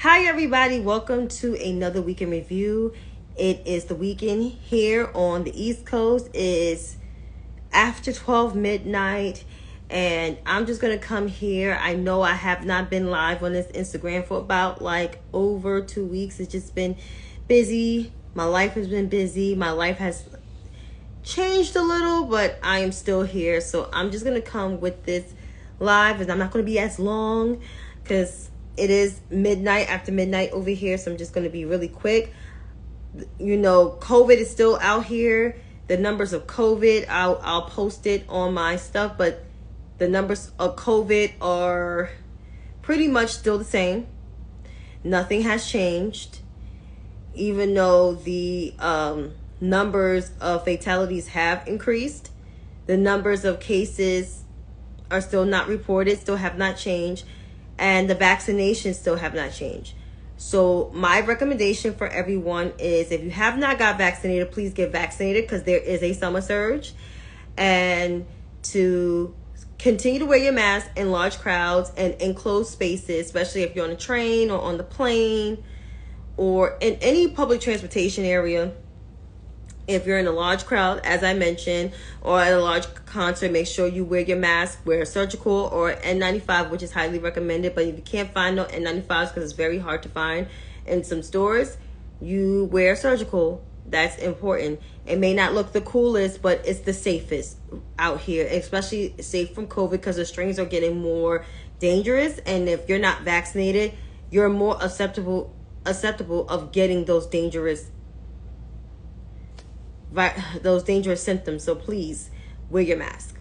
Hi, everybody. Welcome to another weekend review. It is the weekend here on the East Coast. It is after 12 midnight, and I'm just going to come here. I know I have not been live on this Instagram for about over 2 weeks. It's just been busy. My life has been busy. My life has changed a little, but I am still here. So I'm just going to come with this live, and I'm not going to be as long because it is midnight, after midnight over here, so I'm just going to be really quick. You know, COVID is still out here. The numbers of COVID, I'll post it on my stuff, but the numbers of COVID are pretty much still the same. Nothing has changed, even though the numbers of fatalities have increased. The numbers of cases are still not reported, still have not changed. And the vaccinations still have not changed. So my recommendation for everyone is, if you have not got vaccinated, please get vaccinated, because there is a summer surge. And to continue to wear your mask in large crowds and enclosed spaces, especially if you're on a train or on the plane or in any public transportation area. If you're in a large crowd, as I mentioned, or at a large concert, make sure you wear your mask, wear a surgical or N95, which is highly recommended. But if you can't find no N95s, because it's very hard to find in some stores, you wear surgical. That's important. It may not look the coolest, but it's the safest out here, especially safe from COVID, because the strains are getting more dangerous. And if you're not vaccinated, you're more susceptible of getting those dangerous symptoms. So please wear your mask.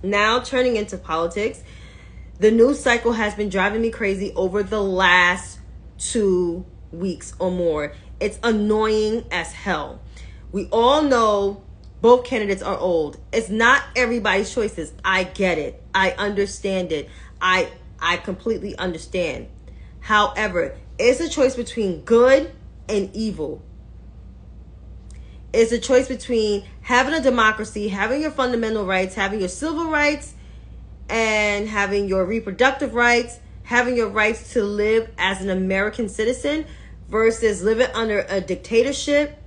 Now, turning into politics, the news cycle has been driving me crazy over the last 2 weeks or more. It's annoying as hell. We all know both candidates are old. It's not everybody's choices. I get it. I understand it. I completely understand. However, it's a choice between good and evil. It's a choice between having a democracy, having your fundamental rights, having your civil rights, and having your reproductive rights, having your rights to live as an American citizen, versus living under a dictatorship,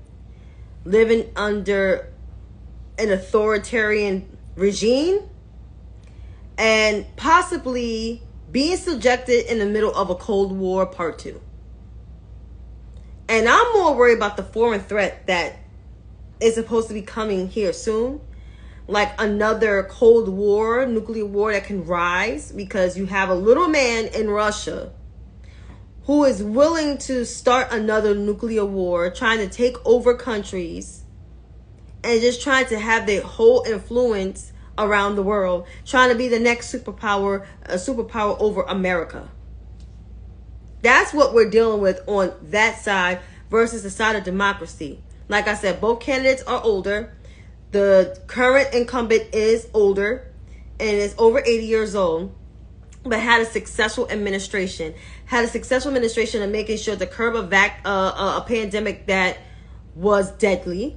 living under an authoritarian regime, and possibly being subjected in the middle of a Cold War Part 2. And I'm more worried about the foreign threat that is supposed to be coming here soon, like another Cold War, nuclear war that can rise, because you have a little man in Russia who is willing to start another nuclear war, trying to take over countries and just trying to have their whole influence around the world, trying to be the next superpower, a superpower over America. That's what we're dealing with on that side versus the side of democracy. Like I said, both candidates are older. The current incumbent is older and is over 80 years old, but had a successful administration. Had a successful administration of making sure to curb a pandemic that was deadly,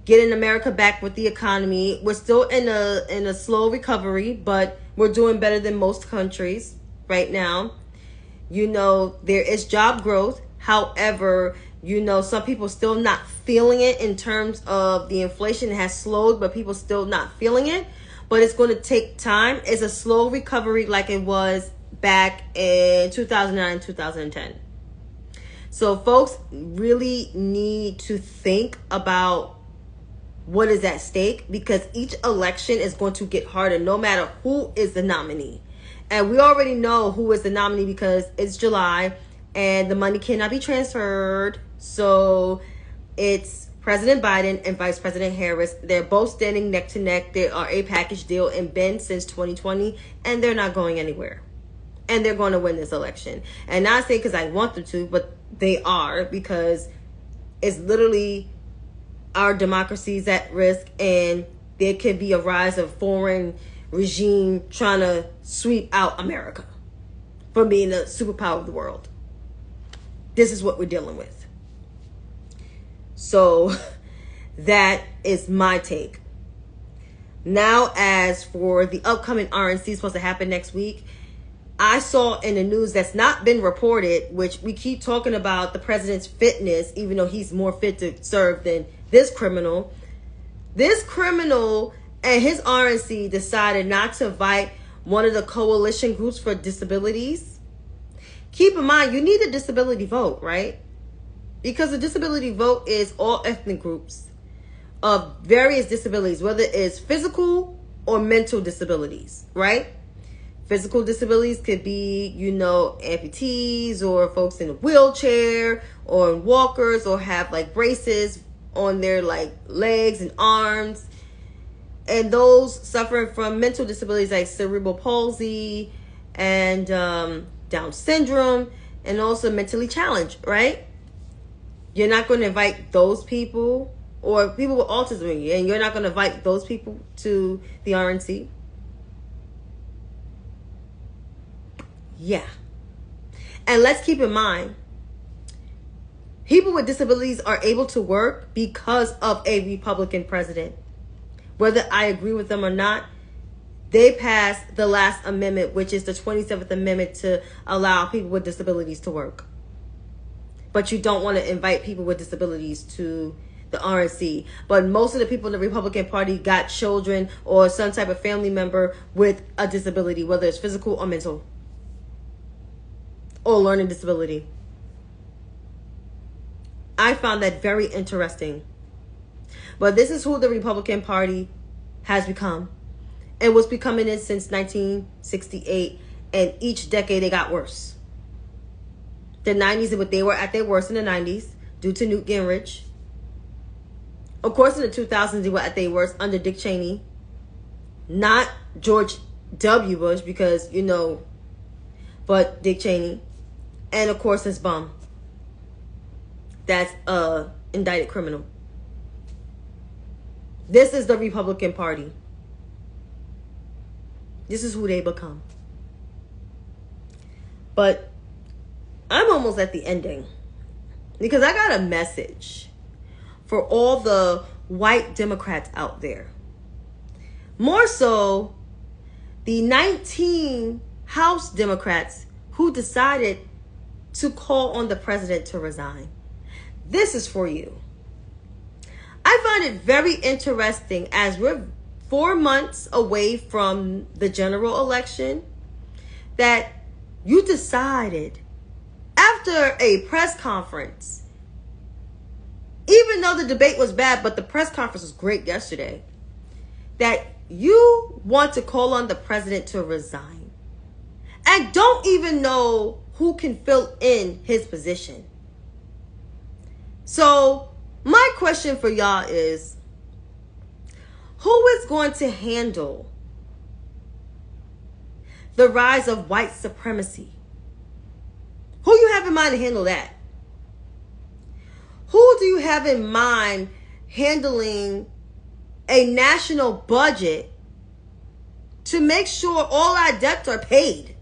getting America back with the economy. We're still in a slow recovery, but we're doing better than most countries right now. You know, there is job growth. However, you know, some people still not feeling it in terms of the inflation. It has slowed, but people still not feeling it. But it's going to take time. It's a slow recovery like it was back in 2009, 2010. So folks really need to think about what is at stake, because each election is going to get harder no matter who is the nominee. And we already know who is the nominee because it's July and the money cannot be transferred. So it's President Biden and Vice President Harris. They're both standing neck to neck. They are a package deal and been since 2020, and they're not going anywhere. And they're going to win this election. And not saying because I want them to, but they are, because it's literally our democracy's at risk, and there could be a rise of foreign regime trying to sweep out America from being the superpower of the world. This is what we're dealing with. So that is my take. Now, as for the upcoming RNC supposed to happen next week, I saw in the news that's not been reported, which we keep talking about the president's fitness, even though he's more fit to serve than this criminal. This criminal and his RNC decided not to invite one of the coalition groups for disabilities. Keep in mind, you need a disability vote, right? Because the disability vote is all ethnic groups of various disabilities, whether it's physical or mental disabilities, right? Physical disabilities could be, you know, amputees or folks in a wheelchair or in walkers or have like braces on their like legs and arms. And those suffering from mental disabilities like cerebral palsy and Down syndrome and also mentally challenged, right? You're not going to invite those people or people with autism, and you're not going to invite those people to the RNC. Yeah. And let's keep in mind, people with disabilities are able to work because of a Republican president. Whether I agree with them or not, they passed the last amendment, which is the 27th Amendment, to allow people with disabilities to work. But you don't want to invite people with disabilities to the RNC. But most of the people in the Republican Party got children or some type of family member with a disability, whether it's physical or mental, or learning disability. I found that very interesting. But this is who the Republican Party has become. And was becoming it since 1968. And each decade it got worse. The 90s, they were at their worst in the 90s due to Newt Gingrich. Of course, in the 2000s, they were at their worst under Dick Cheney. Not George W. Bush, because, you know, but Dick Cheney. And, of course, his bum. That's a indicted criminal. This is the Republican Party. This is who they become. But I'm almost at the ending, because I got a message for all the white Democrats out there. More so, the 19 House Democrats who decided to call on the president to resign. This is for you. I find it very interesting, as we're 4 months away from the general election, that you decided after a press conference, even though the debate was bad, but the press conference was great yesterday, that you want to call on the president to resign and don't even know who can fill in his position. So my question for y'all is, who is going to handle the rise of white supremacy? Who you have in mind to handle that? Who do you have in mind handling a national budget to make sure all our debts are paid?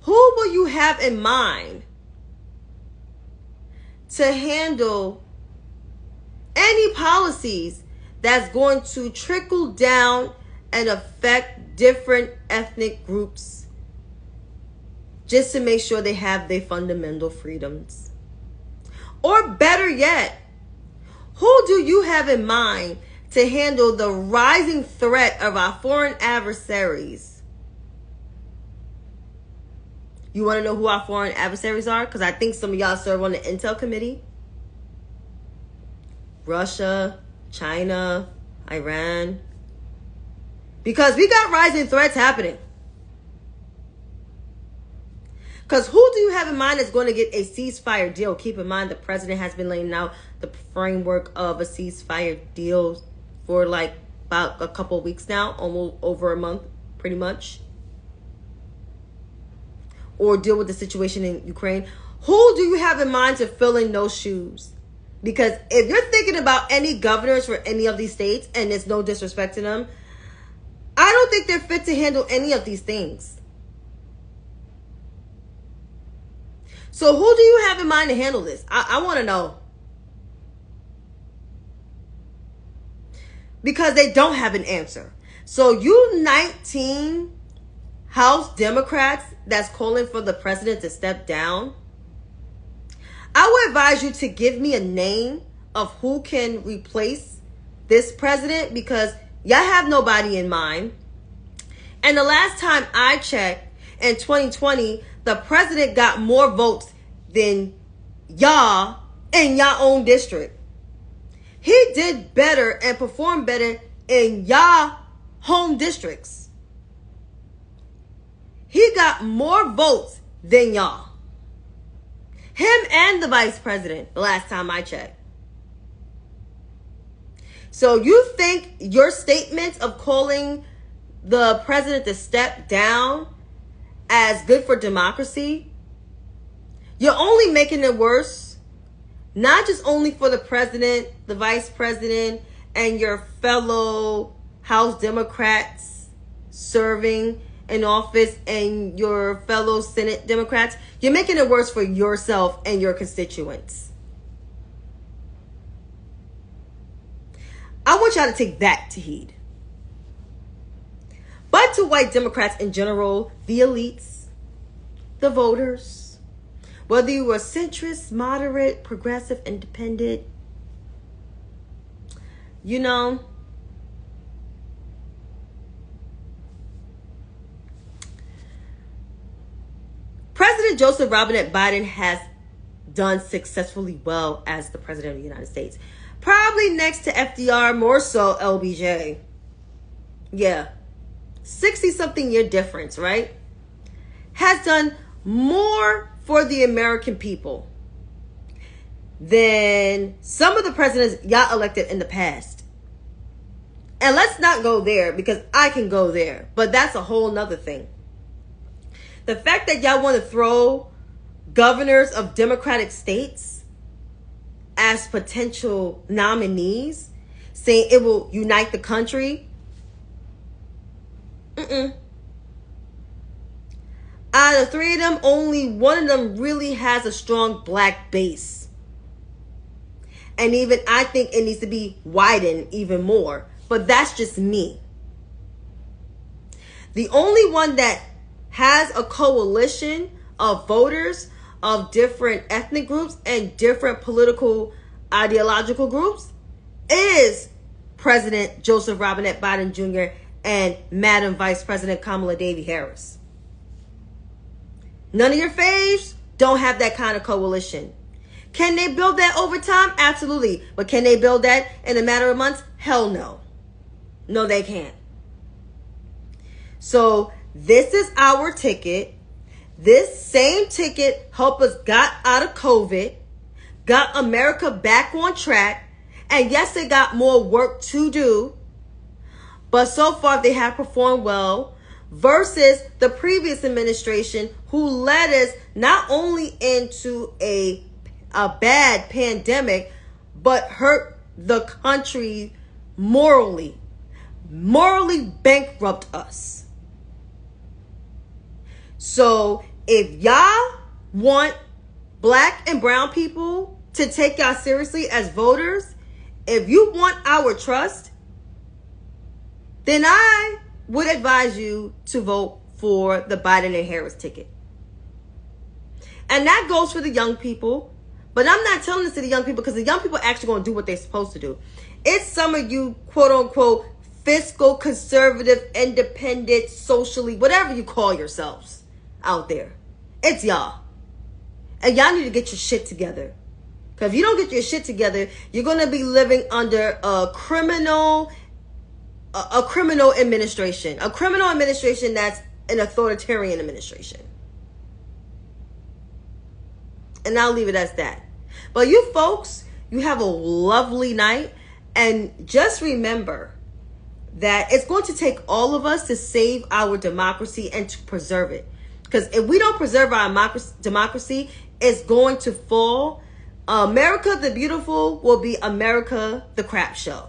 Who will you have in mind to handle any policies that's going to trickle down and affect different ethnic groups, just to make sure they have their fundamental freedoms? Or better yet, who do you have in mind to handle the rising threat of our foreign adversaries? You want to know who our foreign adversaries are? Because I think some of y'all serve on the Intel Committee. Russia, China, Iran. Because we got rising threats happening. Because who do you have in mind that's going to get a ceasefire deal? Keep in mind, the president has been laying out the framework of a ceasefire deal for like about a couple of weeks now, almost over a month, pretty much. Or deal with the situation in Ukraine. Who do you have in mind to fill in those shoes? Because if you're thinking about any governors for any of these states, and there's no disrespect to them, I don't think they're fit to handle any of these things. So who do you have in mind to handle this? I want to know. Because they don't have an answer. So you 19 House Democrats that's calling for the president to step down, I would advise you to give me a name of who can replace this president, because y'all have nobody in mind. And the last time I checked, in 2020, the president got more votes than y'all in your own district. He did better and performed better in y'all home districts. He got more votes than y'all. Him and the vice president, the last time I checked. So you think your statements of calling the president to step down as good for democracy, you're only making it worse, not just only for the president, the vice president, and your fellow House Democrats serving in office and your fellow Senate Democrats, you're making it worse for yourself and your constituents. I want y'all to take that to heed. But to white Democrats in general, the elites, the voters, whether you were centrist, moderate, progressive, independent, you know, President Joseph Robinette Biden has done successfully well as the president of the United States. Probably next to FDR, more so LBJ. Yeah. 60-something year difference, right? Has done more for the American people than some of the presidents y'all elected in the past. And let's not go there, because I can go there, but that's a whole nother thing. The fact that y'all want to throw governors of Democratic states as potential nominees, saying it will unite the country. Out of three of them, only one of them really has a strong black base. And even I think it needs to be widened even more. But that's just me. The only one that has a coalition of voters of different ethnic groups and different political ideological groups is President Joseph Robinette Biden Jr. and Madam Vice President Kamala Devi Harris. None of your faves don't have that kind of coalition. Can they build that over time? Absolutely. But can they build that in a matter of months? Hell no. No, they can't. So this is our ticket. This same ticket helped us got out of COVID, got America back on track. And yes, they got more work to do, but so far they have performed well versus the previous administration, who led us not only into a bad pandemic, but hurt the country morally bankrupt us. So if y'all want black and brown people to take y'all seriously as voters, if you want our trust, then I would advise you to vote for the Biden and Harris ticket. And that goes for the young people. But I'm not telling this to the young people, because the young people are actually going to do what they're supposed to do. It's some of you, quote unquote, fiscal, conservative, independent, socially, whatever you call yourselves out there. It's y'all. And y'all need to get your shit together. Because if you don't get your shit together, you're going to be living under a criminal administration. A criminal administration that's an authoritarian administration. And I'll leave it as that. But you folks, you have a lovely night. And just remember that it's going to take all of us to save our democracy and to preserve it. Because if we don't preserve our democracy, it's going to fall. America the Beautiful will be America the Crap Show.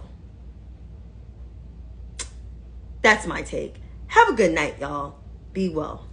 That's my take. Have a good night, y'all. Be well.